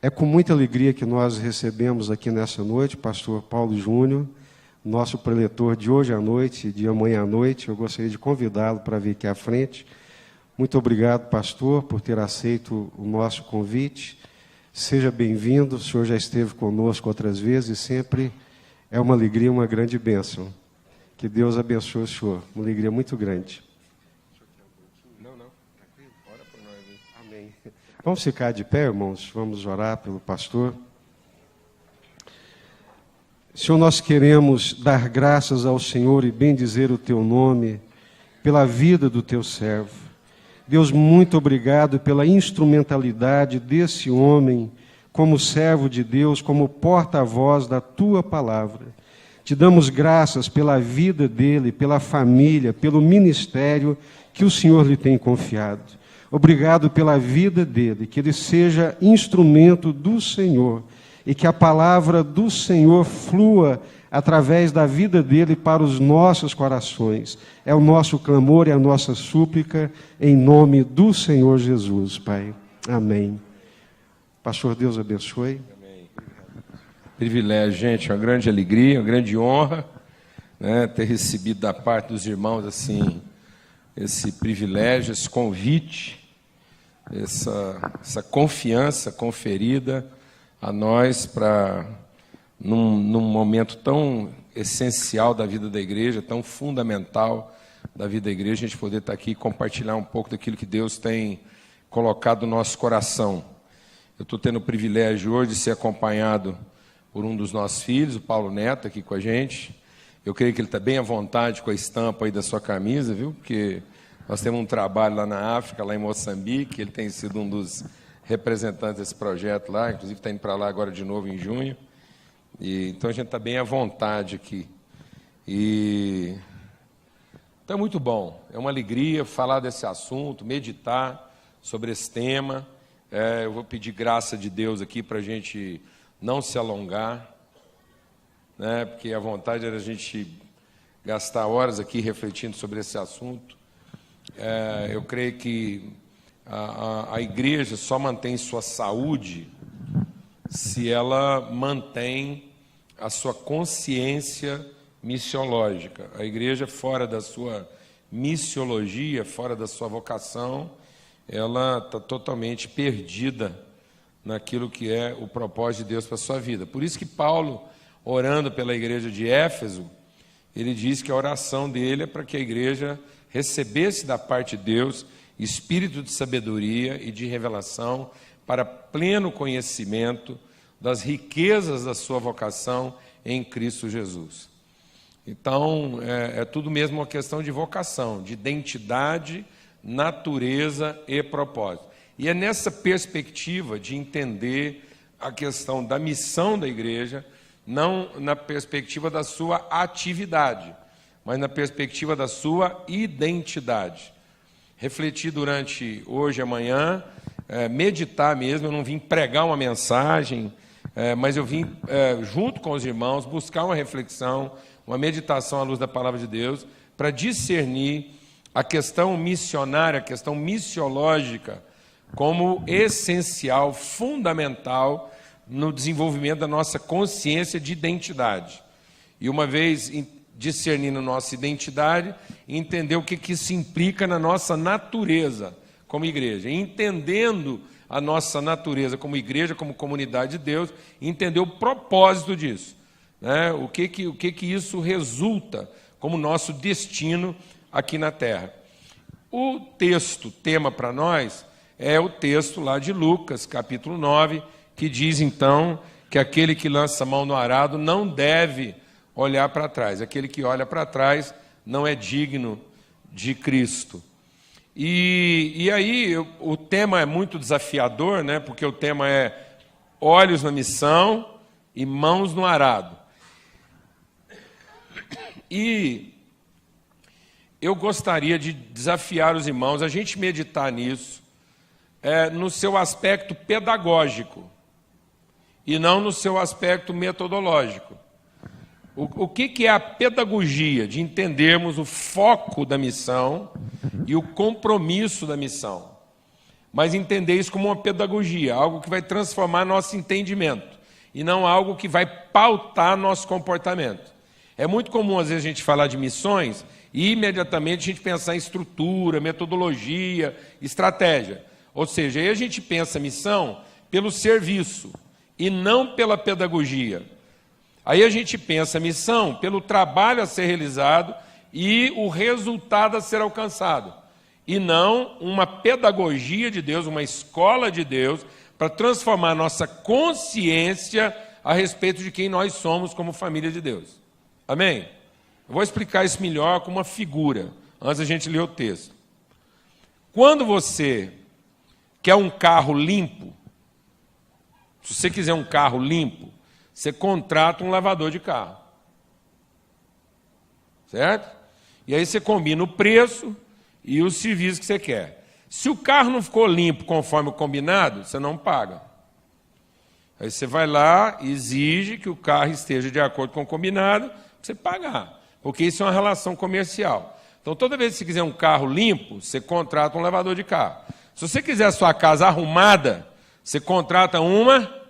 É com muita alegria que nós recebemos aqui nessa noite, pastor Paulo Júnior, nosso preletor de hoje à noite e de amanhã à noite. Eu gostaria de convidá-lo para vir aqui à frente. Muito obrigado, pastor, por ter aceito o nosso convite. Seja bem-vindo, o senhor já esteve conosco outras vezes e sempre é uma alegria, uma grande bênção. Que Deus abençoe o senhor, uma alegria muito grande. Amém. Vamos ficar de pé, irmãos, vamos orar pelo pastor. Senhor, nós queremos dar graças ao Senhor e bendizer o teu nome pela vida do teu servo. Deus, muito obrigado pela instrumentalidade desse homem como servo de Deus, como porta-voz da tua palavra. Te damos graças pela vida dele, pela família, pelo ministério que o Senhor lhe tem confiado. Obrigado pela vida dele, que ele seja instrumento do Senhor e que a palavra do Senhor flua através da vida dele para os nossos corações. É o nosso clamor e a nossa súplica em nome do Senhor Jesus, Pai. Amém. Pastor, Deus abençoe. Amém. Privilégio, gente, uma grande alegria, uma grande honra, né, ter recebido da parte dos irmãos assim, esse privilégio, esse convite, essa confiança conferida a nós para, num momento tão essencial da vida da igreja, tão fundamental da vida da igreja, a gente poder estar aqui e compartilhar um pouco daquilo que Deus tem colocado no nosso coração. Eu estou tendo o privilégio hoje de ser acompanhado por um dos nossos filhos, o Paulo Neto, aqui com a gente. Eu creio que ele está bem à vontade com a estampa aí da sua camisa, viu? Porque nós temos um trabalho lá na África, lá em Moçambique, ele tem sido um dos representantes desse projeto lá, inclusive está indo para lá agora de novo em junho. Então a gente está bem à vontade aqui. Então é muito bom, é uma alegria falar desse assunto, meditar sobre esse tema. Eu vou pedir graça de Deus aqui para a gente não se alongar, né? Porque a vontade era a gente gastar horas aqui refletindo sobre esse assunto. Eu creio que a igreja só mantém sua saúde se ela mantém a sua consciência missiológica. A igreja, fora da sua missiologia, fora da sua vocação, ela está totalmente perdida naquilo que é o propósito de Deus para a sua vida. Por isso que Paulo, orando pela igreja de Éfeso, ele diz que a oração dele é para que a igreja recebesse da parte de Deus espírito de sabedoria e de revelação para pleno conhecimento das riquezas da sua vocação em Cristo Jesus. Então, é tudo mesmo uma questão de vocação, de identidade, natureza e propósito. E é nessa perspectiva de entender a questão da missão da igreja, não na perspectiva da sua atividade, mas na perspectiva da sua identidade. Refletir durante hoje e amanhã, meditar mesmo. Eu não vim pregar uma mensagem, mas eu vim, junto com os irmãos, buscar uma reflexão, uma meditação à luz da palavra de Deus, para discernir a questão missionária, a questão missiológica, como essencial, fundamental no desenvolvimento da nossa consciência de identidade. E uma vez discernindo nossa identidade, entender o que isso implica na nossa natureza como igreja. Entendendo a nossa natureza como igreja, como comunidade de Deus, entender o propósito disso, né? O que isso resulta como nosso destino aqui na terra. O texto, tema para nós, é o texto lá de Lucas, capítulo 9, que diz então que aquele que lança a mão no arado não deve olhar para trás. Aquele que olha para trás não é digno de Cristo. E aí o tema é muito desafiador, né? Porque o tema é olhos na missão e mãos no arado. E eu gostaria de desafiar os irmãos a gente meditar nisso, no seu aspecto pedagógico e não no seu aspecto metodológico. O que é a pedagogia de entendermos o foco da missão e o compromisso da missão? mas entender isso como uma pedagogia, algo que vai transformar nosso entendimento, e não algo que vai pautar nosso comportamento. É muito comum, às vezes, a gente falar de missões e imediatamente a gente pensar em estrutura, metodologia, estratégia. Ou seja, aí a gente pensa missão pelo serviço e não pela pedagogia. Aí a gente pensa missão pelo trabalho a ser realizado e o resultado a ser alcançado. E não uma pedagogia de Deus, uma escola de Deus, para transformar a nossa consciência a respeito de quem nós somos como família de Deus. Amém? Eu vou explicar isso melhor com uma figura, antes da gente ler o texto. Quando você quer um carro limpo, se você quiser um carro limpo, você contrata um lavador de carro. Certo? E aí você combina o preço e o serviço que você quer. Se o carro não ficou limpo conforme o combinado, você não paga. Aí você vai lá e exige que o carro esteja de acordo com o combinado, para você pagar. Porque isso é uma relação comercial. Então, toda vez que você quiser um carro limpo, você contrata um lavador de carro. Se você quiser a sua casa arrumada, você contrata uma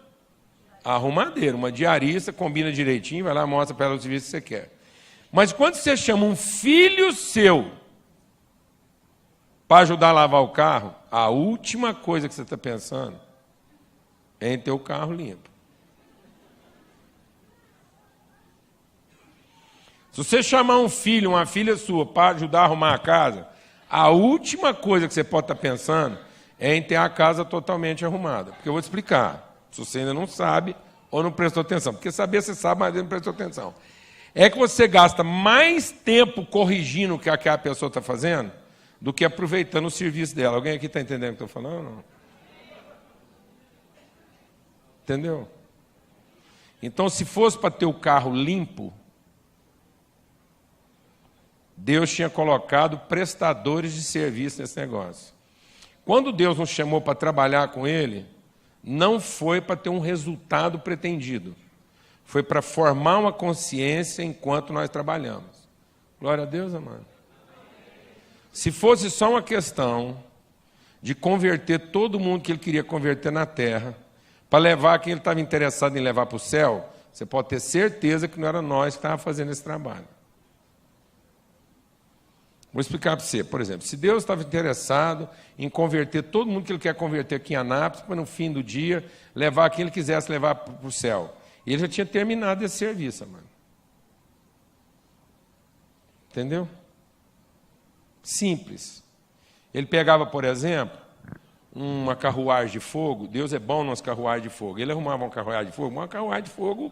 arrumadeira, uma diarista, combina direitinho, vai lá, mostra para ela o serviço que você quer. Mas quando você chama um filho seu para ajudar a lavar o carro, a última coisa que você está pensando é em ter o carro limpo. Se você chamar um filho, uma filha sua, para ajudar a arrumar a casa, a última coisa que você pode estar pensando é em ter a casa totalmente arrumada. Porque eu vou te explicar, se você ainda não sabe ou não prestou atenção. Porque saber você sabe, mas não prestou atenção. É que você gasta mais tempo corrigindo o que aquela pessoa está fazendo do que aproveitando o serviço dela. Alguém aqui está entendendo o que eu estou falando? Não? Entendeu? Então, se fosse para ter o carro limpo, Deus tinha colocado prestadores de serviço nesse negócio. Quando Deus nos chamou para trabalhar com Ele, não foi para ter um resultado pretendido. Foi para formar uma consciência enquanto nós trabalhamos. Glória a Deus, amado. Se fosse só uma questão de converter todo mundo que Ele queria converter na terra, para levar quem Ele estava interessado em levar para o céu, você pode ter certeza que não era nós que estávamos fazendo esse trabalho. Vou explicar para você, por exemplo, se Deus estava interessado em converter todo mundo que Ele quer converter aqui em Anápolis, para no fim do dia levar quem Ele quisesse levar para o céu. E Ele já tinha terminado esse serviço, mano. Entendeu? Simples. Ele pegava, por exemplo, uma carruagem de fogo. Deus é bom nas carruagens de fogo. Ele arrumava uma carruagem de fogo,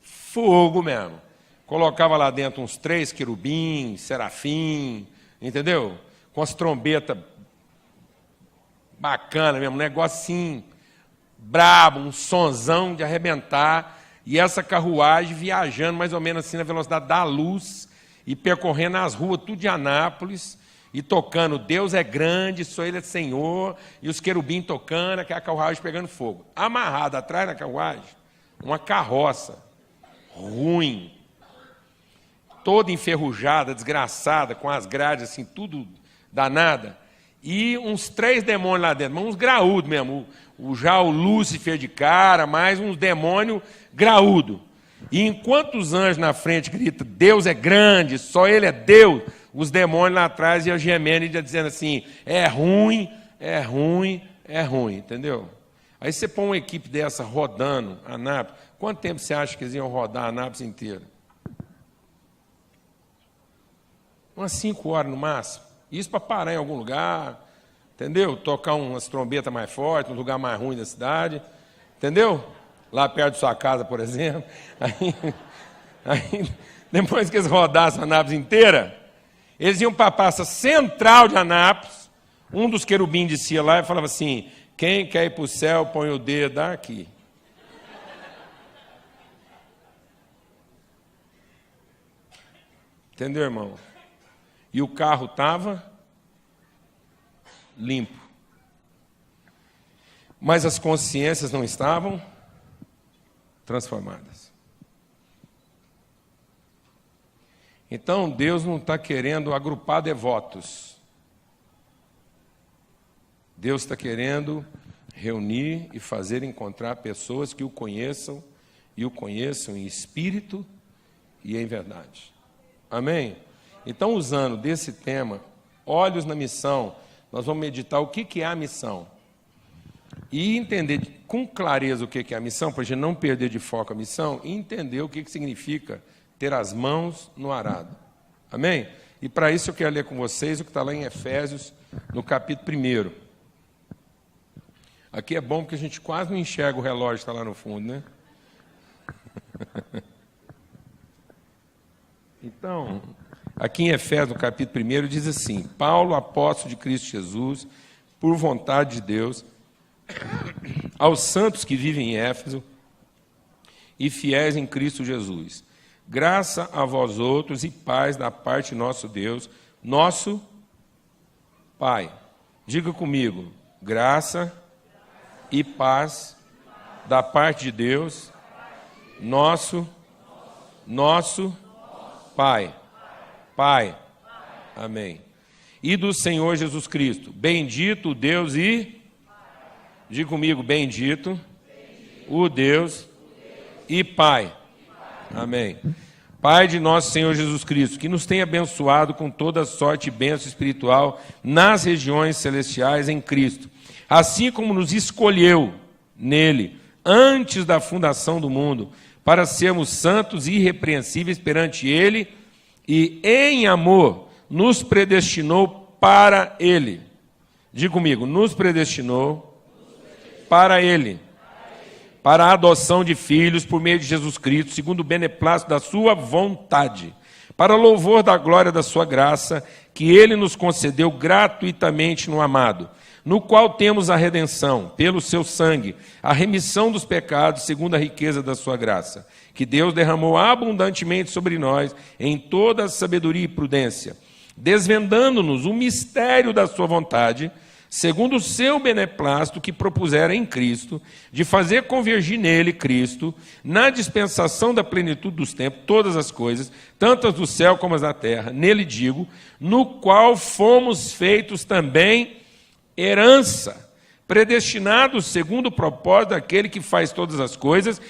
fogo mesmo. Colocava lá dentro uns 3 querubins, serafim, entendeu? Com as trombetas bacana mesmo, um negócio assim, brabo, um sonzão de arrebentar, e essa carruagem viajando mais ou menos assim na velocidade da luz, e percorrendo as ruas tudo de Anápolis, e tocando Deus é grande, só Ele é Senhor, e os querubins tocando, aquela carruagem pegando fogo. Amarrado atrás da carruagem, uma carroça ruim, toda enferrujada, desgraçada, com as grades assim, tudo danada, e uns 3 demônios lá dentro, mas uns graúdos mesmo, já o Lúcifer de cara, mais uns demônios graúdos. E enquanto os anjos na frente gritam, Deus é grande, só Ele é Deus, os demônios lá atrás iam gemendo e iam dizendo assim, é ruim, é ruim, é ruim, entendeu? Aí você põe uma equipe dessa rodando Anápolis, quanto tempo você acha que eles iam rodar Anápolis inteira? Umas 5 horas no máximo. Isso para parar em algum lugar, entendeu? Tocar umas trombetas mais fortes, um lugar mais ruim da cidade, entendeu? Lá perto de sua casa, por exemplo. Aí, depois que eles rodassem a Anápolis inteira, eles iam para a praça central de Anápolis, um dos querubins descia lá e falava assim, quem quer ir para o céu, põe o dedo aqui. Entendeu, irmão? E o carro estava limpo. Mas as consciências não estavam transformadas. Então, Deus não está querendo agrupar devotos. Deus está querendo reunir e fazer encontrar pessoas que o conheçam, e o conheçam em espírito e em verdade. Amém? Então, usando desse tema, olhos na missão, nós vamos meditar o que é a missão. E entender com clareza o que é a missão, para a gente não perder de foco a missão, e entender o que significa ter as mãos no arado. Amém? E para isso eu quero ler com vocês o que está lá em Efésios, no capítulo 1. Aqui é bom porque a gente quase não enxerga o relógio que está lá no fundo, né? Então, aqui em Efésios, no capítulo 1, diz assim: Paulo, apóstolo de Cristo Jesus, por vontade de Deus, aos santos que vivem em Éfeso e fiéis em Cristo Jesus, graça a vós outros e paz da parte de nosso Deus, nosso Pai. Diga comigo: graça e paz da parte de Deus, nosso Pai. Pai. Amém. E do Senhor Jesus Cristo. Bendito o Deus e... Diga comigo: bendito o Deus e Pai. Amém. Pai de nosso Senhor Jesus Cristo, que nos tem abençoado com toda sorte e bênção espiritual nas regiões celestiais em Cristo, assim como nos escolheu nele, antes da fundação do mundo, para sermos santos e irrepreensíveis perante ele, e em amor nos predestinou para ele. Diga comigo: nos predestinou para ele, para a adoção de filhos por meio de Jesus Cristo, segundo o beneplácito da sua vontade, para louvor da glória da sua graça, que ele nos concedeu gratuitamente no amado, no qual temos a redenção, pelo seu sangue, a remissão dos pecados, segundo a riqueza da sua graça, que Deus derramou abundantemente sobre nós, em toda a sabedoria e prudência, desvendando-nos o mistério da sua vontade, segundo o seu beneplácito que propusera em Cristo, de fazer convergir nele, Cristo, na dispensação da plenitude dos tempos, todas as coisas, tanto as do céu como as da terra, nele digo, no qual fomos feitos também herança, predestinados segundo o propósito daquele que faz todas as coisas,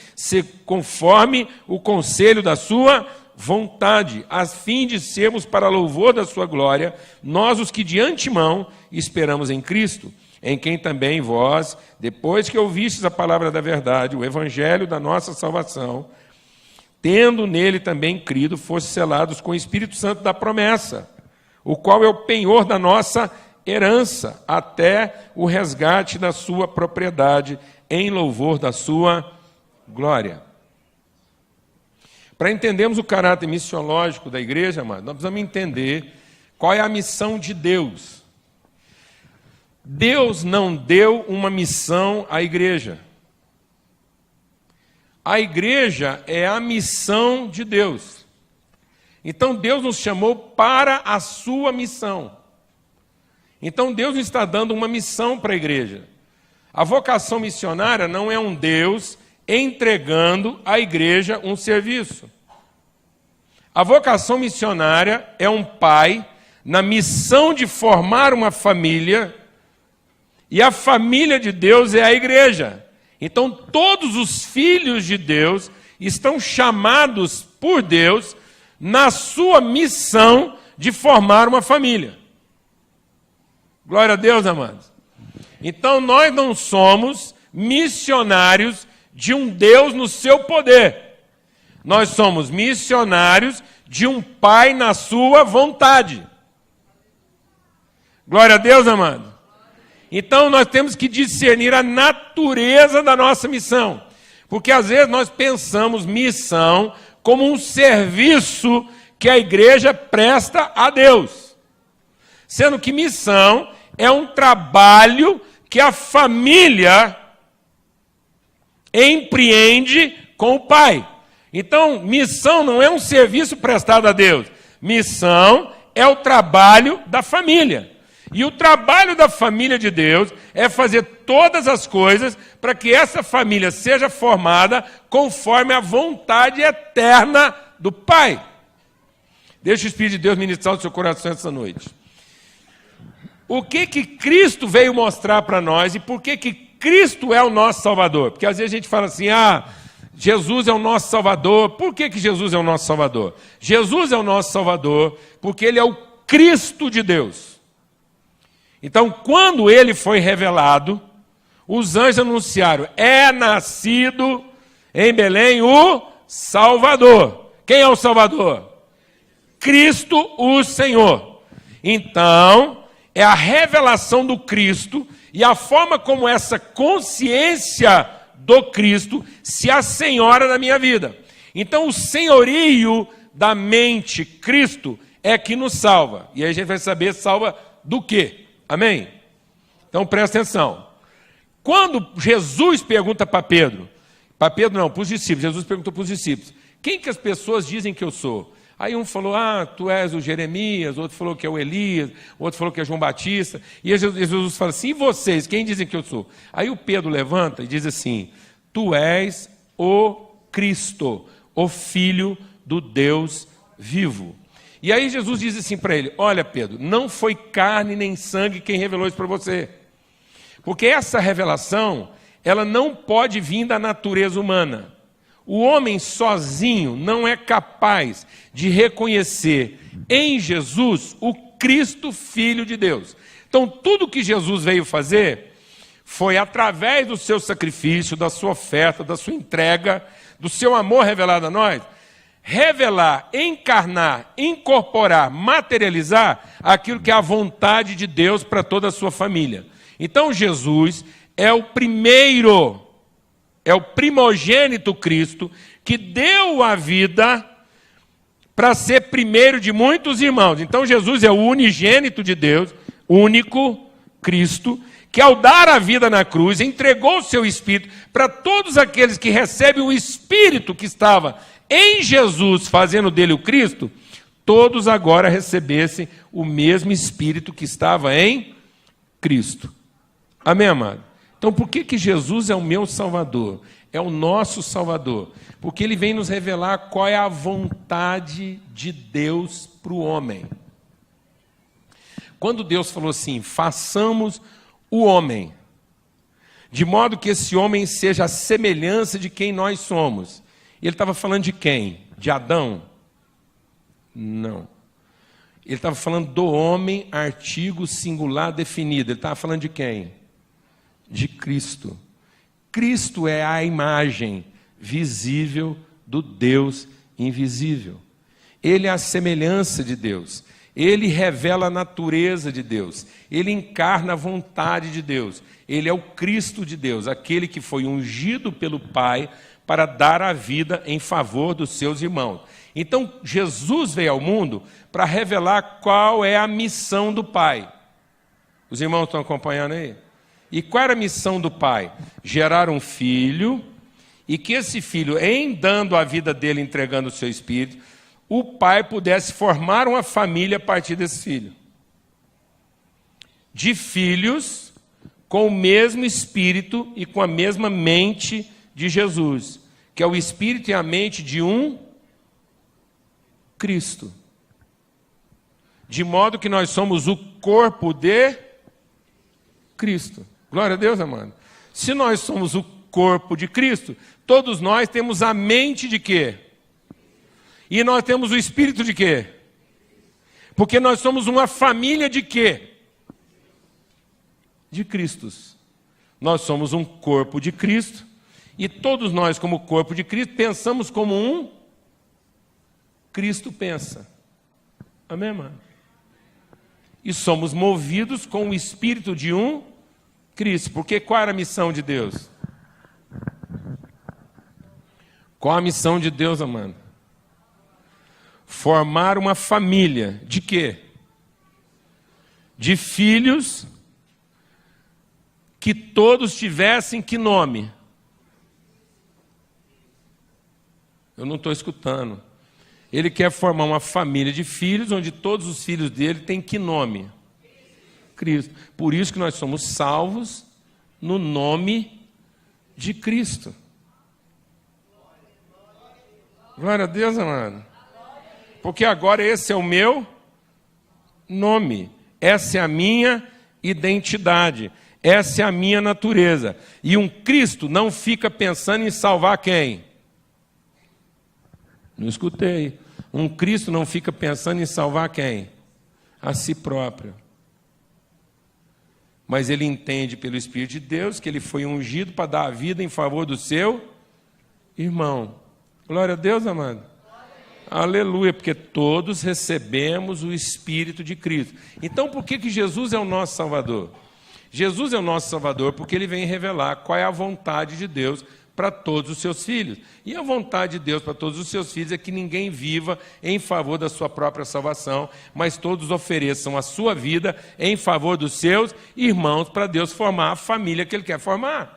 conforme o conselho da sua vontade, a fim de sermos para louvor da sua glória, nós os que de antemão esperamos em Cristo, em quem também vós, depois que ouvistes a palavra da verdade, o evangelho da nossa salvação, tendo nele também crido, foste selados com o Espírito Santo da promessa, o qual é o penhor da nossa herança, até o resgate da sua propriedade, em louvor da sua glória. Para entendermos o caráter missiológico da igreja, amado, nós precisamos entender qual é a missão de Deus. Deus não deu uma missão à igreja. A igreja é a missão de Deus. Então Deus nos chamou para a sua missão. Então Deus nos está dando uma missão para a igreja. A vocação missionária não é um Deus entregando à igreja um serviço. A vocação missionária é um pai na missão de formar uma família, e a família de Deus é a igreja. Então todos os filhos de Deus estão chamados por Deus na sua missão de formar uma família. Glória a Deus, amados. Então nós não somos missionários de um Deus no seu poder. Nós somos missionários de um Pai na sua vontade. Glória a Deus, amado. Então nós temos que discernir a natureza da nossa missão. Porque às vezes nós pensamos missão como um serviço que a igreja presta a Deus. Sendo que missão é um trabalho que a família empreende com o pai. Então, missão não é um serviço prestado a Deus. Missão é o trabalho da família. E o trabalho da família de Deus é fazer todas as coisas para que essa família seja formada conforme a vontade eterna do Pai. Deixa o Espírito de Deus ministrar o seu coração essa noite. o que Cristo veio mostrar para nós e por que Cristo é o nosso Salvador. Porque às vezes a gente fala assim, Jesus é o nosso Salvador. Por que Jesus é o nosso Salvador? Jesus é o nosso Salvador porque Ele é o Cristo de Deus. Então, quando Ele foi revelado, os anjos anunciaram, é nascido em Belém o Salvador. Quem é o Salvador? Cristo o Senhor. Então, é a revelação do Cristo e a forma como essa consciência do Cristo se assenhora na minha vida. Então, o senhorio da mente Cristo é que nos salva. E aí a gente vai saber, salva do quê? Amém? Então, presta atenção. Quando Jesus pergunta para Pedro, para os discípulos, Jesus perguntou para os discípulos, quem que as pessoas dizem que eu sou? Aí um falou, tu és o Jeremias, outro falou que é o Elias, outro falou que é João Batista. E aí Jesus fala assim, e vocês, quem dizem que eu sou? Aí o Pedro levanta e diz assim, tu és o Cristo, o Filho do Deus vivo. E aí Jesus diz assim para ele, olha Pedro, não foi carne nem sangue quem revelou isso para você. Porque essa revelação, ela não pode vir da natureza humana. O homem sozinho não é capaz de reconhecer em Jesus o Cristo Filho de Deus. Então, tudo que Jesus veio fazer foi através do seu sacrifício, da sua oferta, da sua entrega, do seu amor revelado a nós, revelar, encarnar, incorporar, materializar aquilo que é a vontade de Deus para toda a sua família. Então, Jesus é o primeiro, é o primogênito Cristo que deu a vida para ser primeiro de muitos irmãos. Então Jesus é o unigênito de Deus, único Cristo, que ao dar a vida na cruz, entregou o seu Espírito para todos aqueles que recebem o Espírito que estava em Jesus, fazendo dele o Cristo, todos agora recebessem o mesmo Espírito que estava em Cristo. Amém, amado? Então, por que Jesus é o meu Salvador? É o nosso Salvador. Porque Ele vem nos revelar qual é a vontade de Deus para o homem. Quando Deus falou assim, façamos o homem, de modo que esse homem seja a semelhança de quem nós somos. Ele estava falando de quem? De Adão? Não. Ele estava falando do homem, artigo singular definido. Ele estava falando de quem? De Cristo. Cristo é a imagem visível do Deus invisível. Ele é a semelhança de Deus. Ele revela a natureza de Deus. Ele encarna a vontade de Deus. Ele é o Cristo de Deus, aquele que foi ungido pelo Pai para dar a vida em favor dos seus irmãos. Então, Jesus veio ao mundo para revelar qual é a missão do Pai. Os irmãos estão acompanhando aí? E qual era a missão do Pai? Gerar um filho, e que esse filho, em dando a vida dele, entregando o seu espírito, o Pai pudesse formar uma família a partir desse filho. De filhos com o mesmo espírito e com a mesma mente de Jesus, que é o espírito e a mente de um Cristo. De modo que nós somos o corpo de Cristo. Glória a Deus, amado. Se nós somos o corpo de Cristo, todos nós temos a mente de quê? E nós temos o espírito de quê? Porque nós somos uma família de quê? De Cristos. Nós somos um corpo de Cristo, e todos nós, como corpo de Cristo, pensamos como um Cristo pensa. Amém, mano? E somos movidos com o espírito de um Cristo. Porque qual era a missão de Deus? Qual a missão de Deus, amado? Formar uma família. De quê? De filhos que todos tivessem que nome? Eu não estou escutando. Ele quer formar uma família de filhos, onde todos os filhos dele têm que nome? Cristo. Por isso que nós somos salvos no nome de Cristo. Glória a Deus, amado. Porque agora esse é o meu nome. Essa é a minha identidade. Essa é a minha natureza. E um Cristo não fica pensando em salvar quem? Não escutei. Um Cristo não fica pensando em salvar quem? A si próprio. Mas ele entende pelo Espírito de Deus que ele foi ungido para dar a vida em favor do seu irmão. Glória a Deus, amado. Aleluia, porque todos recebemos o Espírito de Cristo. Então, por que Jesus é o nosso Salvador? Jesus é o nosso Salvador porque ele vem revelar qual é a vontade de Deus para todos os seus filhos. E a vontade de Deus para todos os seus filhos é que ninguém viva em favor da sua própria salvação, mas todos ofereçam a sua vida em favor dos seus irmãos para Deus formar a família que ele quer formar.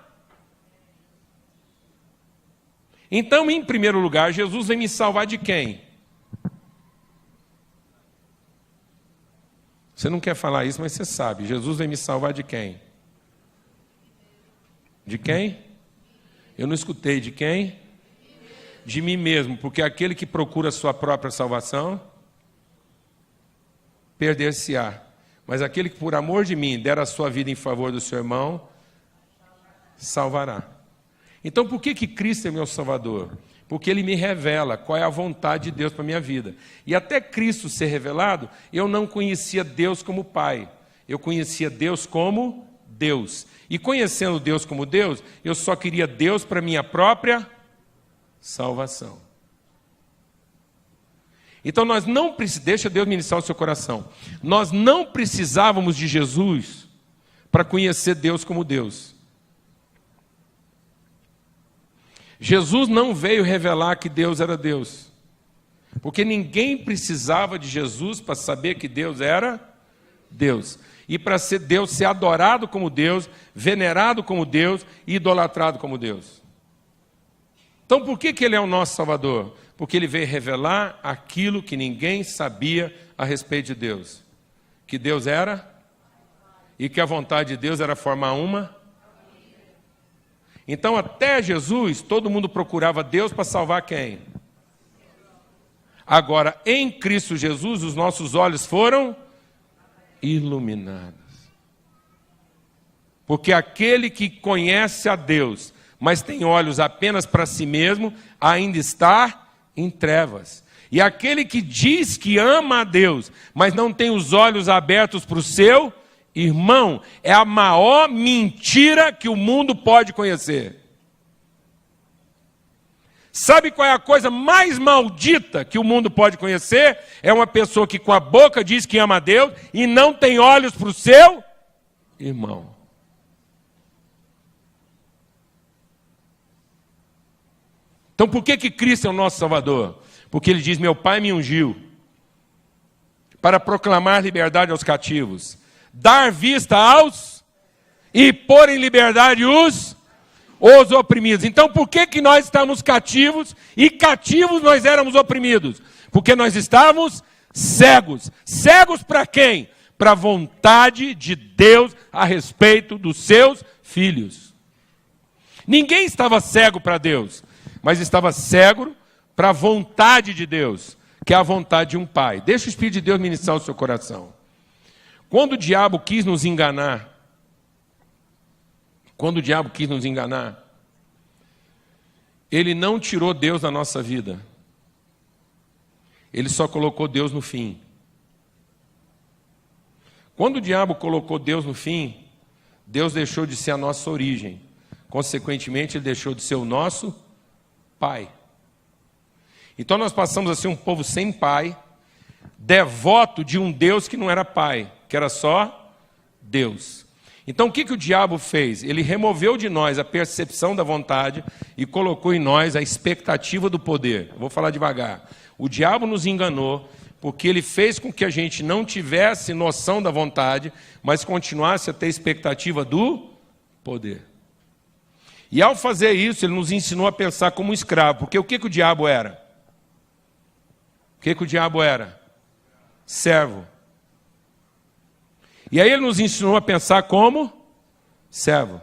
Então, em primeiro lugar, Jesus vem me salvar de quem? Você não quer falar isso, mas você sabe. Jesus vem me salvar de quem? De quem? Eu não escutei. De quem? De mim mesmo, porque aquele que procura a sua própria salvação, perder-se-á. Mas aquele que por amor de mim der a sua vida em favor do seu irmão, salvará. Então, por que Cristo é meu Salvador? Porque ele me revela qual é a vontade de Deus para a minha vida. E até Cristo ser revelado, eu não conhecia Deus como Pai. Eu conhecia Deus como Deus. E conhecendo Deus como Deus, eu só queria Deus para a minha própria salvação. Então, nós não precisamos... Deixa Deus ministrar o seu coração. Nós não precisávamos de Jesus para conhecer Deus como Deus. Jesus não veio revelar que Deus era Deus, porque ninguém precisava de Jesus para saber que Deus era Deus, e para ser Deus, ser adorado como Deus, venerado como Deus e idolatrado como Deus. Então, por que ele é o nosso Salvador? Porque ele veio revelar aquilo que ninguém sabia a respeito de Deus, que Deus era, e que a vontade de Deus era formar uma. Então, até Jesus, todo mundo procurava Deus para salvar quem? Agora, em Cristo Jesus, os nossos olhos foram iluminados. Porque aquele que conhece a Deus, mas tem olhos apenas para si mesmo, ainda está em trevas. E aquele que diz que ama a Deus, mas não tem os olhos abertos para o seu irmão, é a maior mentira que o mundo pode conhecer. Sabe qual é a coisa mais maldita que o mundo pode conhecer? É uma pessoa que com a boca diz que ama a Deus e não tem olhos para o seu irmão. Então, por que Cristo é o nosso Salvador? Porque ele diz: meu Pai me ungiu para proclamar liberdade aos cativos, dar vista aos e pôr em liberdade os oprimidos. Então, por que nós estamos cativos e cativos nós éramos oprimidos? Porque nós estávamos cegos. Cegos para quem? Para a vontade de Deus a respeito dos seus filhos. Ninguém estava cego para Deus, mas estava cego para a vontade de Deus, que é a vontade de um pai. Deixa o Espírito de Deus ministrar o seu coração. Quando o diabo quis nos enganar, ele não tirou Deus da nossa vida. Ele só colocou Deus no fim. Quando o diabo colocou Deus no fim, Deus deixou de ser a nossa origem. Consequentemente, ele deixou de ser o nosso pai. Então nós passamos a ser um povo sem pai, devoto de um Deus que não era pai, que era só Deus. Então o que o diabo fez? Ele removeu de nós a percepção da vontade e colocou em nós a expectativa do poder. Eu vou falar devagar. O diabo nos enganou porque ele fez com que a gente não tivesse noção da vontade, mas continuasse a ter expectativa do poder. E ao fazer isso, ele nos ensinou a pensar como um escravo. Porque o que o diabo era? O que o diabo era? Servo. E aí ele nos ensinou a pensar como servo.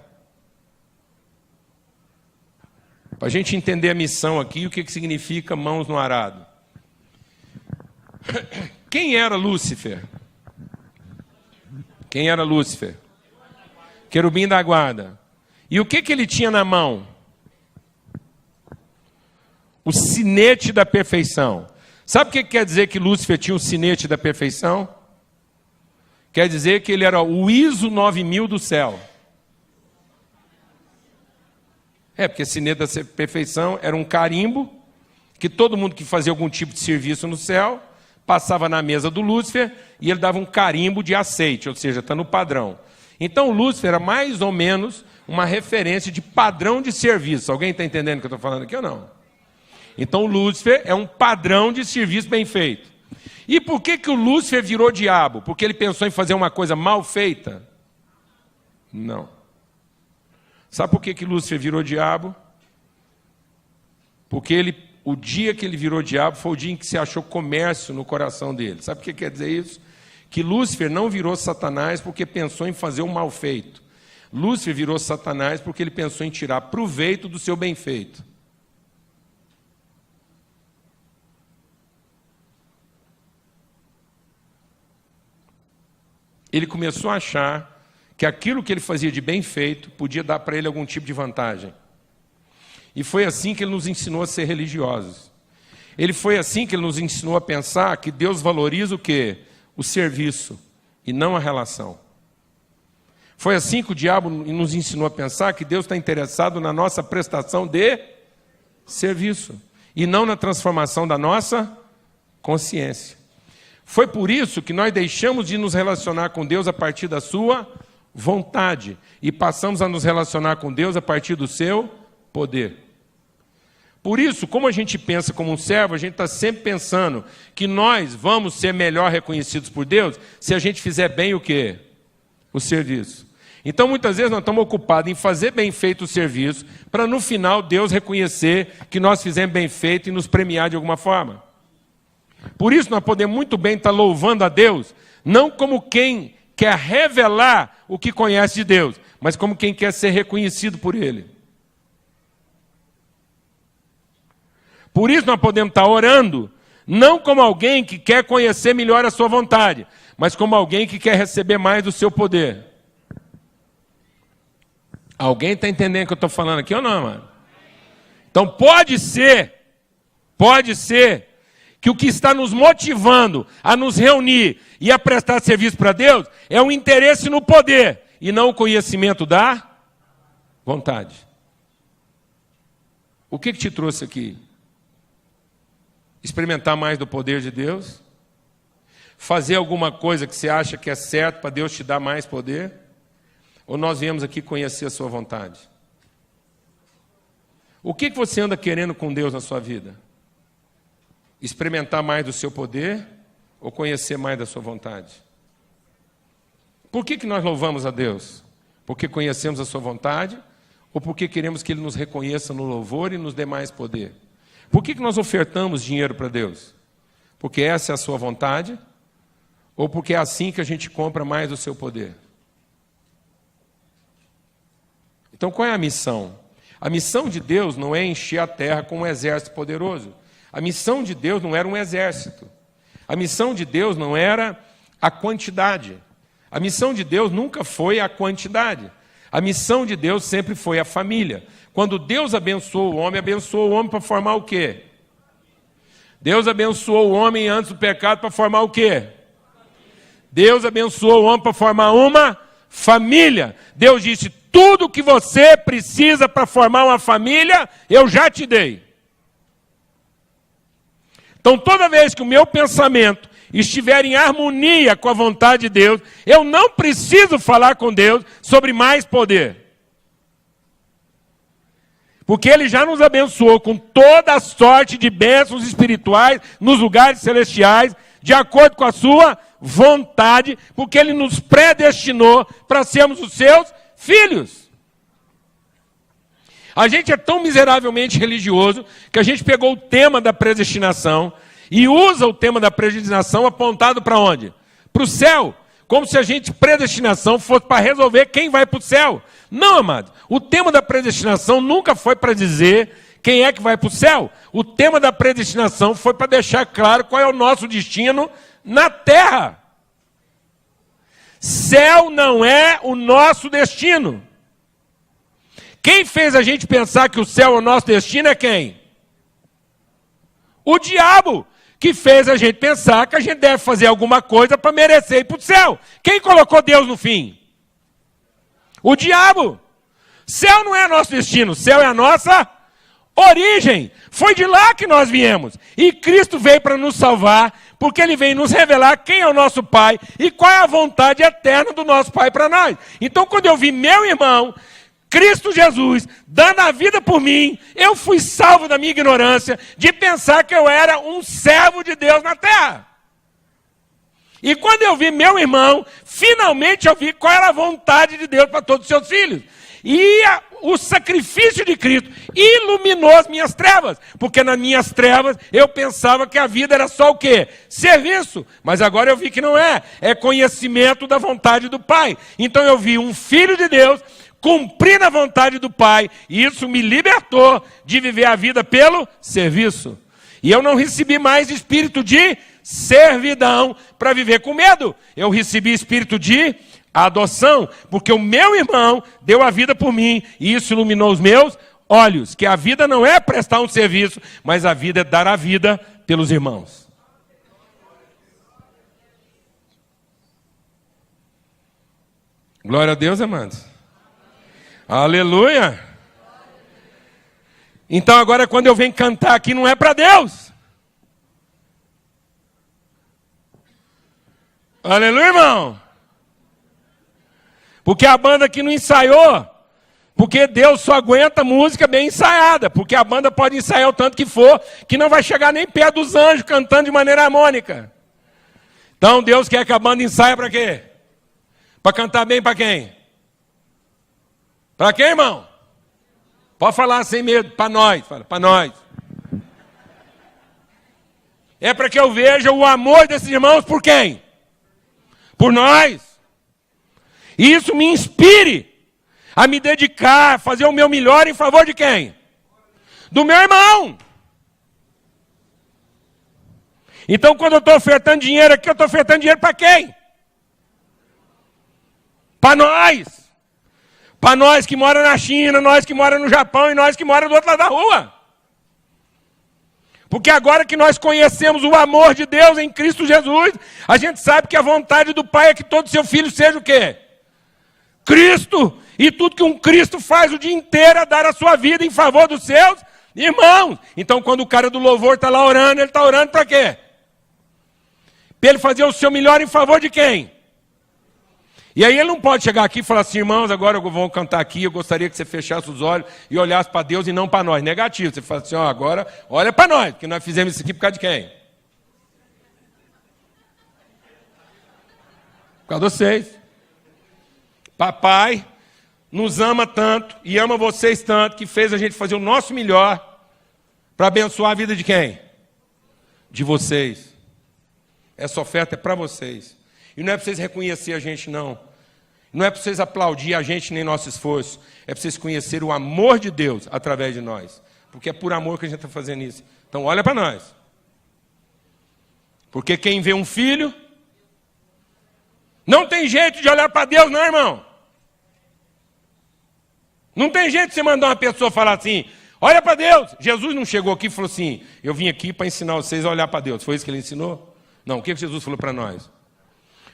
Para a gente entender a missão aqui, o que significa mãos no arado. Quem era Lúcifer? Quem era Lúcifer? Querubim da guarda. E o que ele tinha na mão? O sinete da perfeição. Sabe o que quer dizer que Lúcifer tinha o sinete da perfeição? Quer dizer que ele era o ISO 9000 do céu. Porque sinete da perfeição era um carimbo que todo mundo que fazia algum tipo de serviço no céu passava na mesa do Lúcifer e ele dava um carimbo de aceite, ou seja, está no padrão. Então, o Lúcifer era mais ou menos uma referência de padrão de serviço. Alguém está entendendo o que eu estou falando aqui ou não? Então, o Lúcifer é um padrão de serviço bem feito. E por que o Lúcifer virou diabo? Porque ele pensou em fazer uma coisa mal feita? Não. Sabe por que Lúcifer virou diabo? Porque o dia que ele virou diabo foi o dia em que se achou comércio no coração dele. Sabe o que quer dizer isso? Que Lúcifer não virou Satanás porque pensou em fazer o mal feito. Lúcifer virou Satanás porque ele pensou em tirar proveito do seu bem feito. Ele começou a achar que aquilo que ele fazia de bem feito podia dar para ele algum tipo de vantagem. E foi assim que ele nos ensinou a ser religiosos. Foi assim que ele nos ensinou a pensar que Deus valoriza o quê? O serviço e não a relação. Foi assim que o diabo nos ensinou a pensar que Deus está interessado na nossa prestação de serviço e não na transformação da nossa consciência. Foi por isso que nós deixamos de nos relacionar com Deus a partir da sua vontade e passamos a nos relacionar com Deus a partir do seu poder. Por isso, como a gente pensa como um servo, a gente está sempre pensando que nós vamos ser melhor reconhecidos por Deus se a gente fizer bem o quê? O serviço. Então, muitas vezes, nós estamos ocupados em fazer bem feito o serviço para, no final, Deus reconhecer que nós fizemos bem feito e nos premiar de alguma forma. Por isso, nós podemos muito bem estar louvando a Deus, não como quem quer revelar o que conhece de Deus, mas como quem quer ser reconhecido por Ele. Por isso nós podemos estar orando, não como alguém que quer conhecer melhor a sua vontade, mas como alguém que quer receber mais do seu poder. Alguém está entendendo o que eu estou falando aqui ou não, mano? Então pode ser que o que está nos motivando a nos reunir e a prestar serviço para Deus é o interesse no poder e não o conhecimento da vontade. O que te trouxe aqui? Experimentar mais do poder de Deus? Fazer alguma coisa que você acha que é certo para Deus te dar mais poder? Ou nós viemos aqui conhecer a sua vontade? O que você anda querendo com Deus na sua vida? Experimentar mais do seu poder ou conhecer mais da sua vontade? Por que nós louvamos a Deus? Porque conhecemos a sua vontade ou porque queremos que Ele nos reconheça no louvor e nos dê mais poder? Por que nós ofertamos dinheiro para Deus? Porque essa é a sua vontade? Ou porque é assim que a gente compra mais do seu poder? Então qual é a missão? A missão de Deus não é encher a terra com um exército poderoso. A missão de Deus não era um exército. A missão de Deus não era a quantidade. A missão de Deus nunca foi a quantidade. A missão de Deus sempre foi a família. Quando Deus abençoou o homem para formar o quê? Deus abençoou o homem antes do pecado para formar o quê? Deus abençoou o homem para formar uma família. Deus disse, tudo que você precisa para formar uma família, eu já te dei. Então, toda vez que o meu pensamento estiver em harmonia com a vontade de Deus, eu não preciso falar com Deus sobre mais poder. Porque Ele já nos abençoou com toda a sorte de bênçãos espirituais nos lugares celestiais, de acordo com a sua vontade, porque Ele nos predestinou para sermos os seus filhos. A gente é tão miseravelmente religioso que a gente pegou o tema da predestinação e usa o tema da predestinação apontado para onde? Para o céu. Como se a gente, predestinação, fosse para resolver quem vai para o céu. Não, amado. O tema da predestinação nunca foi para dizer quem é que vai para o céu. O tema da predestinação foi para deixar claro qual é o nosso destino na terra. Céu não é o nosso destino. Quem fez a gente pensar que o céu é o nosso destino é quem? O diabo, que fez a gente pensar que a gente deve fazer alguma coisa para merecer ir para o céu. Quem colocou Deus no fim? O diabo. Céu não é nosso destino, céu é a nossa origem. Foi de lá que nós viemos. E Cristo veio para nos salvar, porque Ele veio nos revelar quem é o nosso Pai e qual é a vontade eterna do nosso Pai para nós. Então, quando eu vi meu irmão, Cristo Jesus, dando a vida por mim, eu fui salvo da minha ignorância de pensar que eu era um servo de Deus na terra. E quando eu vi meu irmão, finalmente eu vi qual era a vontade de Deus para todos os seus filhos. E o sacrifício de Cristo iluminou as minhas trevas, porque nas minhas trevas eu pensava que a vida era só o quê? Serviço. Mas agora eu vi que não é. É conhecimento da vontade do Pai. Então eu vi um filho de Deus cumprindo a vontade do Pai, e isso me libertou de viver a vida pelo serviço. E eu não recebi mais espírito de servidão para viver com medo. Eu recebi espírito de adoção, porque o meu irmão deu a vida por mim, e isso iluminou os meus olhos, que a vida não é prestar um serviço, mas a vida é dar a vida pelos irmãos. Glória a Deus, amados. Aleluia! Então agora quando eu venho cantar aqui não é para Deus. Aleluia, irmão! Porque a banda aqui não ensaiou, porque Deus só aguenta música bem ensaiada, porque a banda pode ensaiar o tanto que for, que não vai chegar nem perto dos anjos cantando de maneira harmônica. Então Deus quer que a banda ensaie para quê? Para cantar bem para quem? Para quem, irmão? Pode falar sem medo, para nós. Fala, para nós. É para que eu veja o amor desses irmãos por quem? Por nós. E isso me inspire a me dedicar, a fazer o meu melhor em favor de quem? Do meu irmão. Então, quando eu estou ofertando dinheiro aqui, eu estou ofertando dinheiro para quem? Para nós. Para nós que moram na China, nós que moram no Japão e nós que moram do outro lado da rua. Porque agora que nós conhecemos o amor de Deus em Cristo Jesus, a gente sabe que a vontade do Pai é que todo seu filho seja o quê? Cristo. E tudo que um Cristo faz o dia inteiro é dar a sua vida em favor dos seus irmãos. Então quando o cara do louvor está lá orando, ele está orando para quê? Para ele fazer o seu melhor em favor de quem? E aí ele não pode chegar aqui e falar assim, irmãos, agora eu vou cantar aqui, eu gostaria que você fechasse os olhos e olhasse para Deus e não para nós. Negativo. Você fala assim, ó, agora olha para nós, porque nós fizemos isso aqui por causa de quem? Por causa de vocês. Papai nos ama tanto e ama vocês tanto que fez a gente fazer o nosso melhor para abençoar a vida de quem? De vocês. Essa oferta é para vocês. E não é para vocês reconhecer a gente, não. Não é para vocês aplaudir a gente nem nosso esforço. É para vocês conhecerem o amor de Deus através de nós. Porque é por amor que a gente está fazendo isso. Então olha para nós. Porque quem vê um filho, não tem jeito de olhar para Deus, não, irmão. Não tem jeito de você mandar uma pessoa falar assim, olha para Deus. Jesus não chegou aqui e falou assim, eu vim aqui para ensinar vocês a olhar para Deus. Foi isso que ele ensinou? Não, o que Jesus falou para nós?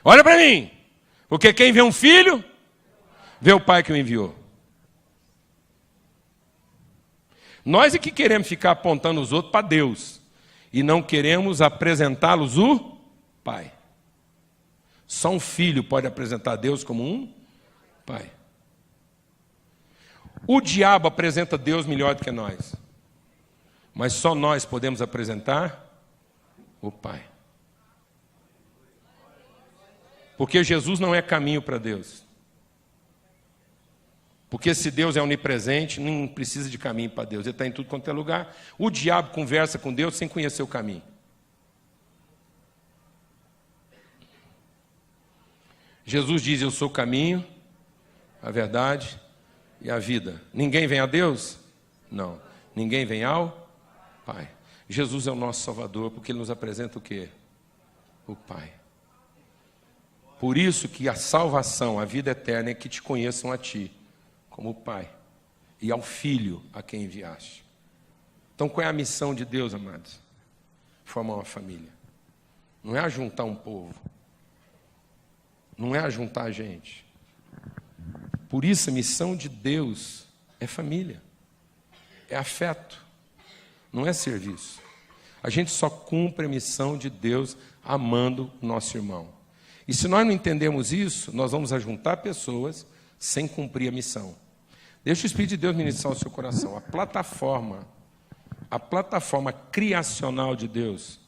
Olha para mim, porque quem vê um filho, vê o Pai que o enviou. Nós é que queremos ficar apontando os outros para Deus, e não queremos apresentá-los o Pai. Só um filho pode apresentar Deus como um Pai. O diabo apresenta Deus melhor do que nós, mas só nós podemos apresentar o Pai. Porque Jesus não é caminho para Deus. Porque se Deus é onipresente, não precisa de caminho para Deus. Ele está em tudo quanto é lugar. O diabo conversa com Deus sem conhecer o caminho. Jesus diz, eu sou o caminho, a verdade e a vida. Ninguém vem a Deus? Não. Ninguém vem ao Pai. Jesus é o nosso Salvador, porque Ele nos apresenta o quê? O Pai. Por isso que a salvação, a vida eterna, é que te conheçam a ti, como Pai, e ao Filho a quem enviaste. Então, qual é a missão de Deus, amados? Formar uma família. Não é ajuntar um povo. Não é ajuntar a gente. Por isso, a missão de Deus é família. É afeto. Não é serviço. A gente só cumpre a missão de Deus amando o nosso irmão. E se nós não entendermos isso, nós vamos ajuntar pessoas sem cumprir a missão. Deixa o Espírito de Deus ministrar o seu coração. A plataforma criacional de Deus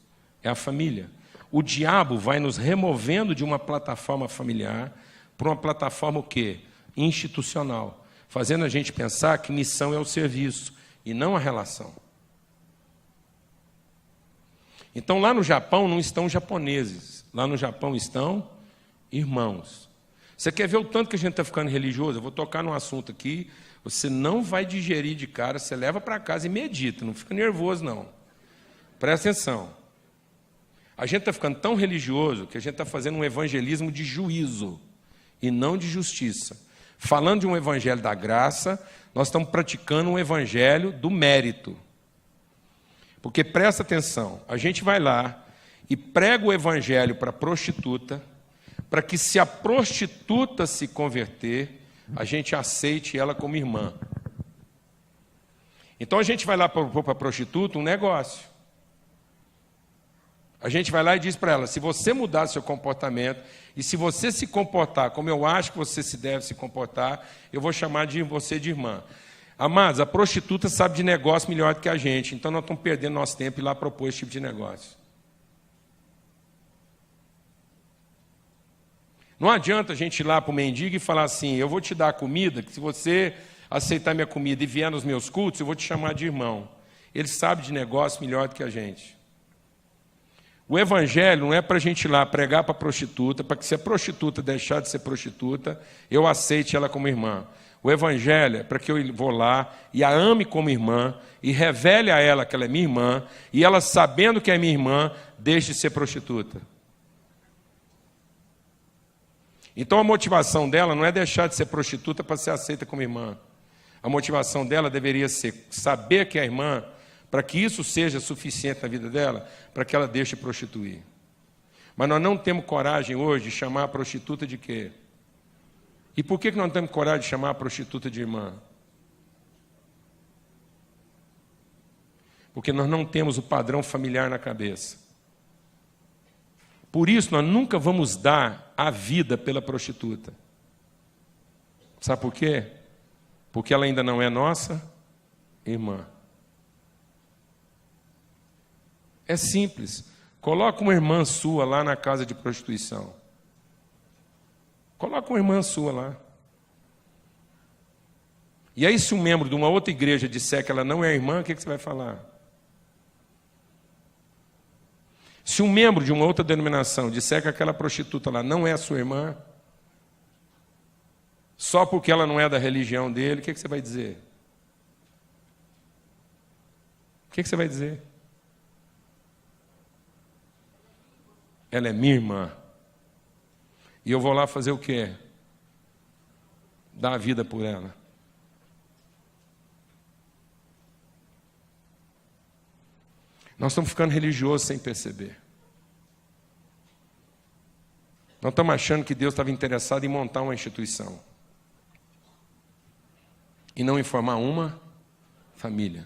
é a família. O diabo vai nos removendo de uma plataforma familiar para uma plataforma o quê? Institucional, fazendo a gente pensar que missão é o serviço e não a relação. Então, lá no Japão não estão japoneses, lá no Japão estão irmãos. Você quer ver o tanto que a gente está ficando religioso? Eu vou tocar num assunto aqui, você não vai digerir de cara, você leva para casa e medita, não fica nervoso não. Presta atenção. A gente está ficando tão religioso que a gente está fazendo um evangelismo de juízo e não de justiça. Falando de um evangelho da graça, nós estamos praticando um evangelho do mérito. Porque presta atenção, a gente vai lá e prega o evangelho para a prostituta, para que se a prostituta se converter, a gente aceite ela como irmã. Então a gente vai lá propor para a prostituta um negócio. A gente vai lá e diz para ela, se você mudar seu comportamento, e se você se comportar como eu acho que você se deve se comportar, eu vou chamar de você de irmã. Amados, a prostituta sabe de negócio melhor do que a gente, então nós estamos perdendo nosso tempo e lá propor esse tipo de negócio. Não adianta a gente ir lá para o mendigo e falar assim, eu vou te dar comida, que se você aceitar minha comida e vier nos meus cultos, eu vou te chamar de irmão. Ele sabe de negócio melhor do que a gente. O evangelho não é para a gente ir lá pregar para a prostituta, para que se a prostituta deixar de ser prostituta, eu aceite ela como irmã. O evangelho é para que eu vou lá e a ame como irmã e revele a ela que ela é minha irmã e ela, sabendo que é minha irmã, deixe de ser prostituta. Então a motivação dela não é deixar de ser prostituta para ser aceita como irmã. A motivação dela deveria ser saber que é irmã, para que isso seja suficiente na vida dela, para que ela deixe de prostituir. Mas nós não temos coragem hoje de chamar a prostituta de quê? E por que nós não temos coragem de chamar a prostituta de irmã? Porque nós não temos o padrão familiar na cabeça. Por isso, nós nunca vamos dar a vida pela prostituta. Sabe por quê? Porque ela ainda não é nossa irmã. É simples. Coloca uma irmã sua lá na casa de prostituição. Coloca uma irmã sua lá. E aí, se um membro de uma outra igreja disser que ela não é irmã, o que você vai falar? Se um membro de uma outra denominação disser que aquela prostituta lá não é a sua irmã, só porque ela não é da religião dele, o que você vai dizer? O que você vai dizer? Ela é minha irmã. E eu vou lá fazer o quê? Dar a vida por ela. Nós estamos ficando religiosos sem perceber. Nós estamos achando que Deus estava interessado em montar uma instituição. E não em formar uma família.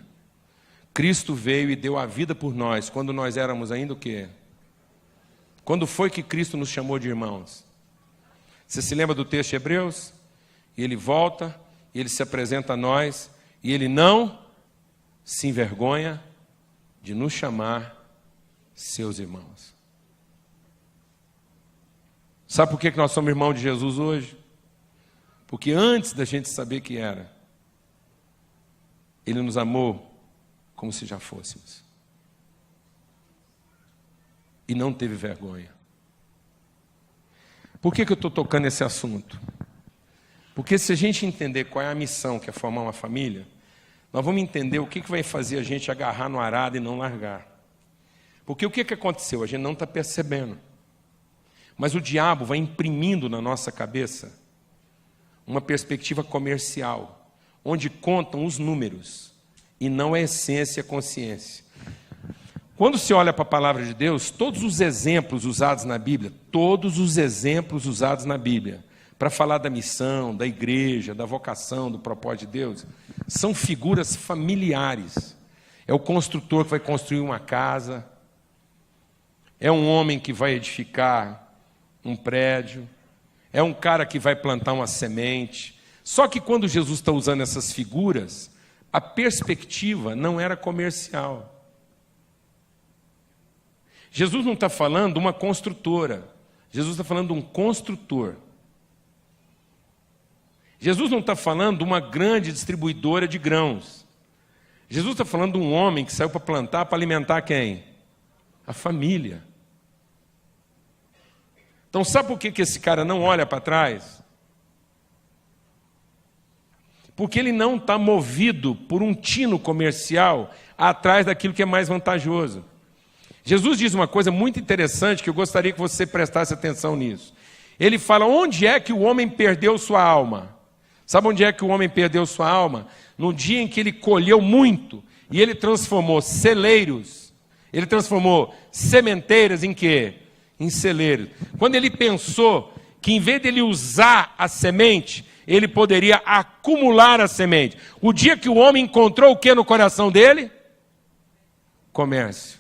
Cristo veio e deu a vida por nós, quando nós éramos ainda o quê? Quando foi que Cristo nos chamou de irmãos? Você se lembra do texto de Hebreus? E ele volta, e ele se apresenta a nós, e ele não se envergonha de nos chamar seus irmãos. Sabe por que nós somos irmãos de Jesus hoje? Porque antes da gente saber que era, ele nos amou como se já fôssemos. E não teve vergonha. Por que eu estou tocando esse assunto? Porque se a gente entender qual é a missão, que é formar uma família, nós vamos entender o que vai fazer a gente agarrar no arado e não largar. Porque o que aconteceu? A gente não está percebendo. Mas o diabo vai imprimindo na nossa cabeça uma perspectiva comercial, onde contam os números e não a essência e a consciência. Quando se olha para a palavra de Deus, todos os exemplos usados na Bíblia, para falar da missão, da igreja, da vocação, do propósito de Deus, são figuras familiares. É o construtor que vai construir uma casa, é um homem que vai edificar um prédio, é um cara que vai plantar uma semente. Só que quando Jesus está usando essas figuras, a perspectiva não era comercial. Jesus não está falando de uma construtora, Jesus está falando de um construtor. Jesus não está falando de uma grande distribuidora de grãos. Jesus está falando de um homem que saiu para plantar, para alimentar quem? A família. Então sabe por que esse cara não olha para trás? Porque ele não está movido por um tino comercial atrás daquilo que é mais vantajoso. Jesus diz uma coisa muito interessante que eu gostaria que você prestasse atenção nisso. Ele fala, onde é que o homem perdeu sua alma? Sabe onde é que o homem perdeu sua alma? No dia em que ele colheu muito e ele transformou celeiros, ele transformou sementeiras em quê? Em celeiros. Quando ele pensou que em vez de ele usar a semente, ele poderia acumular a semente. O dia que o homem encontrou o que no coração dele? Comércio.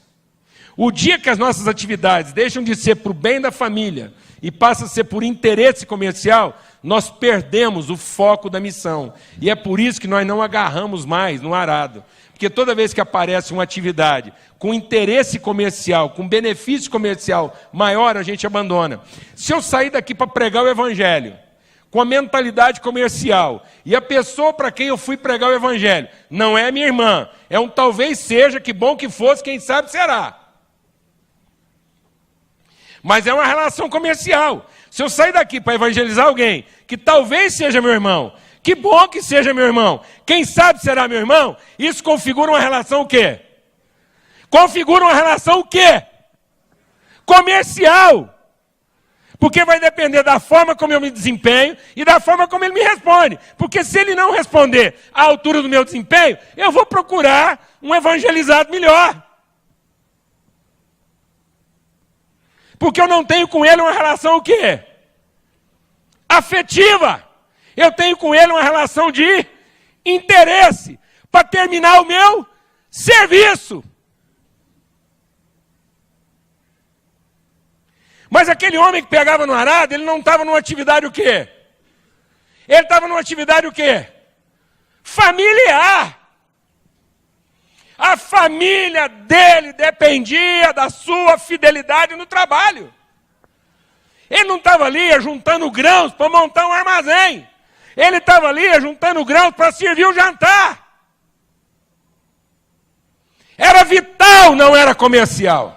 O dia que as nossas atividades deixam de ser para o bem da família e passam a ser por interesse comercial, nós perdemos o foco da missão. E é por isso que nós não agarramos mais no arado. Porque toda vez que aparece uma atividade com interesse comercial, com benefício comercial maior, a gente abandona. Se eu sair daqui para pregar o evangelho, com a mentalidade comercial, e a pessoa para quem eu fui pregar o evangelho não é minha irmã, é um talvez seja, que bom que fosse, quem sabe será. Mas é uma relação comercial. Se eu sair daqui para evangelizar alguém que talvez seja meu irmão, que bom que seja meu irmão, quem sabe será meu irmão, isso configura uma relação o quê? Configura uma relação o quê? Comercial. Porque vai depender da forma como eu me desempenho e da forma como ele me responde. Porque se ele não responder à altura do meu desempenho, eu vou procurar um evangelizado melhor. Porque eu não tenho com ele uma relação o quê? Afetiva. Eu tenho com ele uma relação de interesse para terminar o meu serviço. Mas aquele homem que pegava no arado, ele não estava numa atividade o quê? Ele estava numa atividade o quê? Familiar. A família dele dependia da sua fidelidade no trabalho. Ele não estava ali juntando grãos para montar um armazém. Ele estava ali juntando grãos para servir o jantar. Era vital, não era comercial.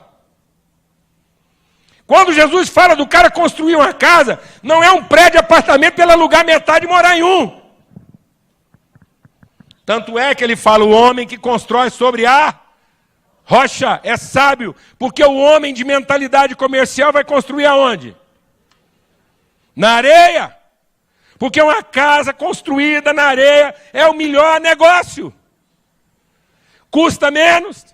Quando Jesus fala do cara construir uma casa, não é um prédio de apartamento para ele alugar metade e morar em um. Tanto é que ele fala, o homem que constrói sobre a rocha é sábio, porque o homem de mentalidade comercial vai construir aonde? Na areia. Porque uma casa construída na areia é o melhor negócio. Custa menos,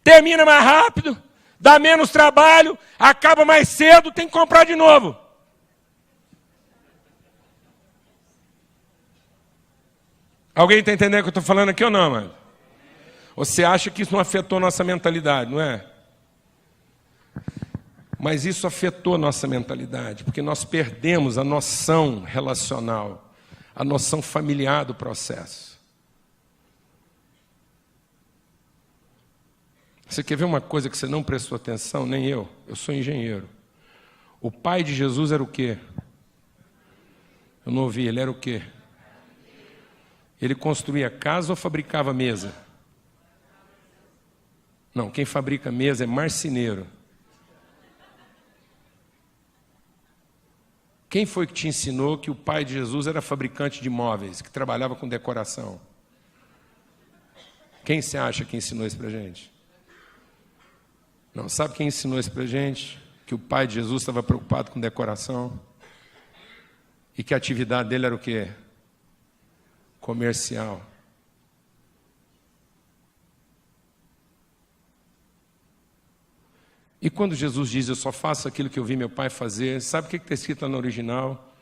termina mais rápido, dá menos trabalho, acaba mais cedo, tem que comprar de novo. Alguém está entendendo o que eu estou falando aqui ou não, mano? Você acha que isso não afetou nossa mentalidade, não é? Mas isso afetou nossa mentalidade, porque nós perdemos a noção relacional, a noção familiar do processo. Você quer ver uma coisa que você não prestou atenção? Nem eu sou engenheiro. O pai de Jesus era o quê? Eu não ouvi, ele era o quê? Ele construía casa ou fabricava mesa? Não, quem fabrica mesa é marceneiro. Quem foi que te ensinou que o pai de Jesus era fabricante de móveis, que trabalhava com decoração? Quem você acha que ensinou isso pra gente? Não, sabe quem ensinou isso pra gente? que o pai de Jesus estava preocupado com decoração e que a atividade dele era o quê? Comercial. E quando Jesus diz, eu só faço aquilo que eu vi meu pai fazer, sabe o que está escrito lá no original?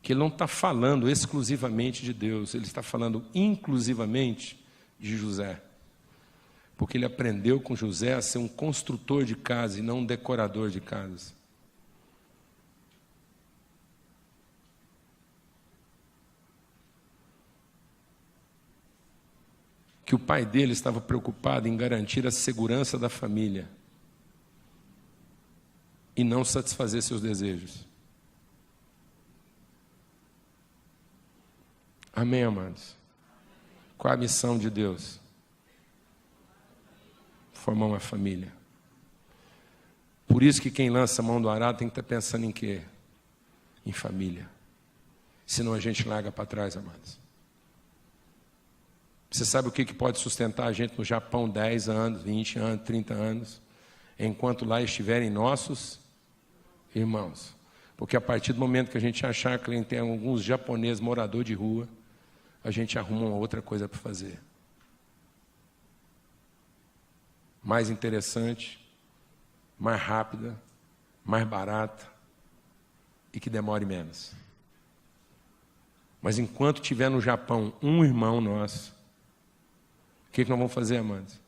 Que ele não está falando exclusivamente de Deus, ele está falando inclusivamente de José. Porque ele aprendeu com José a ser um construtor de casa e não um decorador de casas. Que o pai dele estava preocupado em garantir a segurança da família e não satisfazer seus desejos. Amém, amados? Qual é a missão de Deus? Formar uma família. Por isso que quem lança a mão do arado tem que estar pensando em quê? Em família. Senão a gente larga para trás, amados. Você sabe o que pode sustentar a gente no Japão 10 anos, 20 anos, 30 anos, enquanto lá estiverem nossos irmãos. Porque a partir do momento que a gente achar que tem alguns japoneses moradores de rua, a gente arruma uma outra coisa para fazer. Mais interessante, mais rápida, mais barata e que demore menos. Mas enquanto tiver no Japão um irmão nosso, o que nós vamos fazer, amados?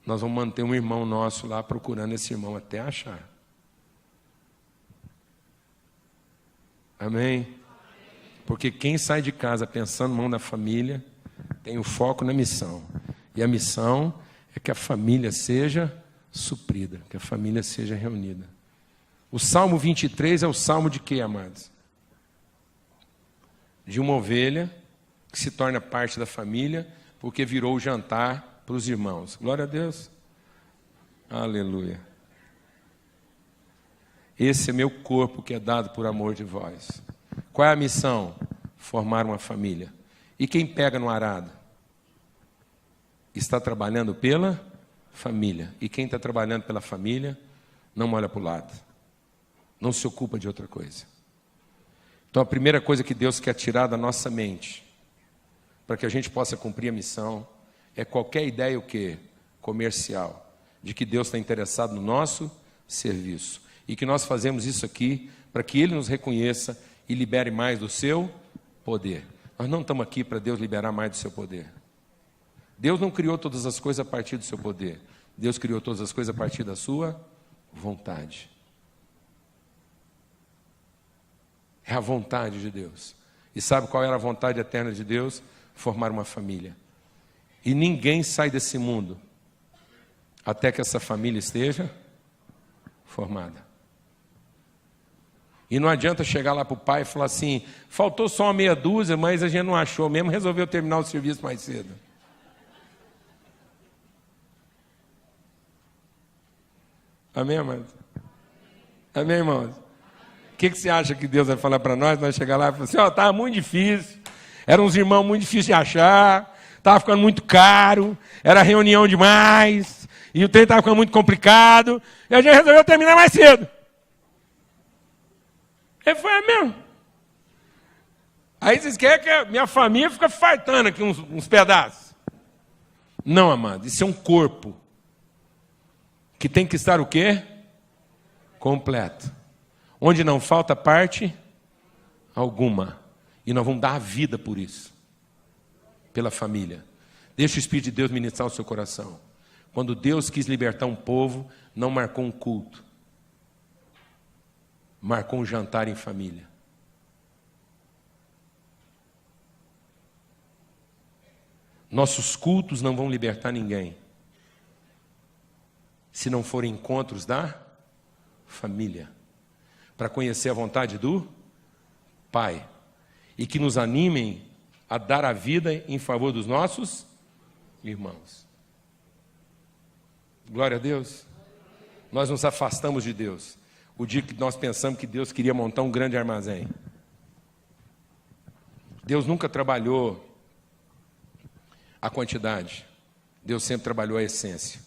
Nós vamos manter um irmão nosso lá procurando esse irmão até achar. Amém? Porque quem sai de casa pensando na mão da família, tem o foco na missão. E a missão é que a família seja suprida, que a família seja reunida. O Salmo 23 é o salmo de quê, amados? De uma ovelha que se torna parte da família, porque virou o jantar para os irmãos. Glória a Deus. Aleluia. Esse é meu corpo que é dado por amor de vós. Qual é a missão? Formar uma família. E quem pega no arado? Está trabalhando pela família. E quem está trabalhando pela família, não olha para o lado. Não se ocupa de outra coisa. Então a primeira coisa que Deus quer tirar da nossa mente, para que a gente possa cumprir a missão, é qualquer ideia o quê? Comercial. De que Deus está interessado no nosso serviço. E que nós fazemos isso aqui para que Ele nos reconheça e libere mais do seu poder. Nós não estamos aqui para Deus liberar mais do seu poder. Deus não criou todas as coisas a partir do seu poder. Deus criou todas as coisas a partir da sua vontade. É a vontade de Deus. E sabe qual era a vontade eterna de Deus? Formar uma família. E ninguém sai desse mundo até que essa família esteja formada. E não adianta chegar lá para o pai e falar assim, faltou só uma meia dúzia, mas a gente não achou mesmo, resolveu terminar o serviço mais cedo. Amém, amados? Amém, irmãos? O que você acha que Deus vai falar para nós? Nós chegar lá e falar assim, estava muito difícil, eram uns irmãos muito difíceis de achar, estava ficando muito caro, era reunião demais, e o trem estava ficando muito complicado, e a gente resolveu terminar mais cedo. Ele foi mesmo. Aí vocês querem que a minha família fique fartando aqui uns pedaços. Não, amado, isso é um corpo que tem que estar o quê? Completo. Onde não falta parte alguma. E nós vamos dar a vida por isso. Pela família. Deixa o Espírito de Deus ministrar o seu coração. Quando Deus quis libertar um povo, não marcou um culto. Marcou um jantar em família. Nossos cultos não vão libertar ninguém. Se não forem encontros da família. Para conhecer a vontade do Pai. E que nos animem a dar a vida em favor dos nossos irmãos. Glória a Deus. Nós nos afastamos de Deus. O dia que nós pensamos que Deus queria montar um grande armazém. Deus nunca trabalhou a quantidade. Deus sempre trabalhou a essência.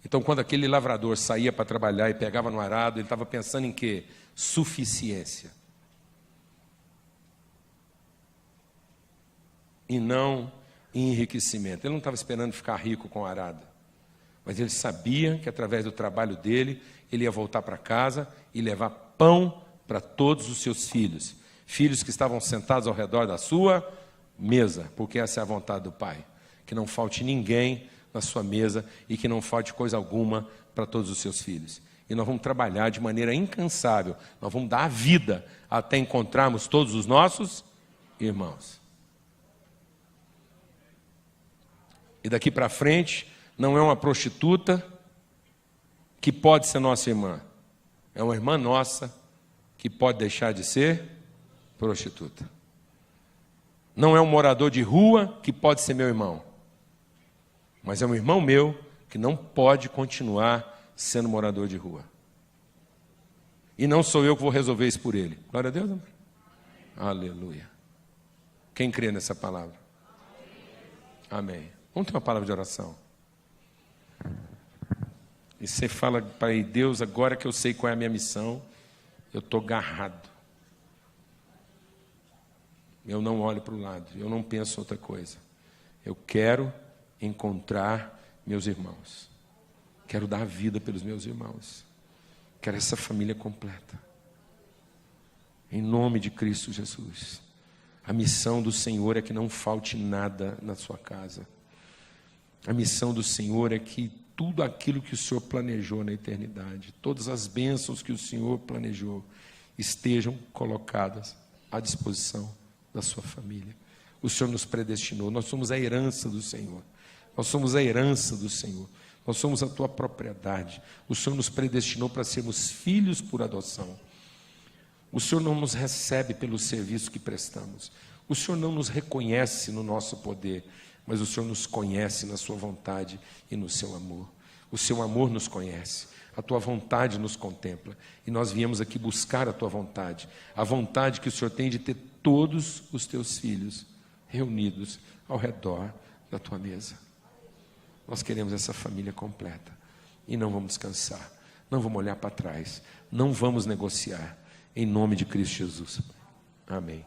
Então, quando aquele lavrador saía para trabalhar e pegava no arado, ele estava pensando em quê? Suficiência. E não em enriquecimento. Ele não estava esperando ficar rico com o arado. Mas ele sabia que através do trabalho dele, ele ia voltar para casa e levar pão para todos os seus filhos. Filhos que estavam sentados ao redor da sua mesa, porque essa é a vontade do Pai. Que não falte ninguém na sua mesa e que não falte coisa alguma para todos os seus filhos. E nós vamos trabalhar de maneira incansável, nós vamos dar a vida até encontrarmos todos os nossos irmãos. E daqui para frente, não é uma prostituta que pode ser nossa irmã, é uma irmã nossa que pode deixar de ser prostituta. Não é um morador de rua que pode ser meu irmão, mas é um irmão meu que não pode continuar sendo morador de rua. E não sou eu que vou resolver isso por ele. Glória a Deus, amor. Aleluia. Quem crê nessa palavra? Amém. Vamos ter uma palavra de oração. E você fala para ele: Deus, agora que eu sei qual é a minha missão, eu estou agarrado. Eu não olho para o lado, eu não penso outra coisa. Eu quero encontrar meus irmãos. Quero dar a vida pelos meus irmãos. Quero essa família completa. Em nome de Cristo Jesus. A missão do Senhor é que não falte nada na sua casa. A missão do Senhor é que tudo aquilo que o Senhor planejou na eternidade, todas as bênçãos que o Senhor planejou, estejam colocadas à disposição da sua família. O Senhor nos predestinou, nós somos a herança do Senhor. Nós somos a herança do Senhor. Nós somos a tua propriedade. O Senhor nos predestinou para sermos filhos por adoção. O Senhor não nos recebe pelo serviço que prestamos. O Senhor não nos reconhece no nosso poder, mas o Senhor nos conhece na sua vontade e no seu amor. O seu amor nos conhece, a tua vontade nos contempla. E nós viemos aqui buscar a tua vontade. A vontade que o Senhor tem de ter todos os teus filhos reunidos ao redor da tua mesa. Nós queremos essa família completa e não vamos descansar, não vamos olhar para trás, não vamos negociar, em nome de Cristo Jesus. Amém.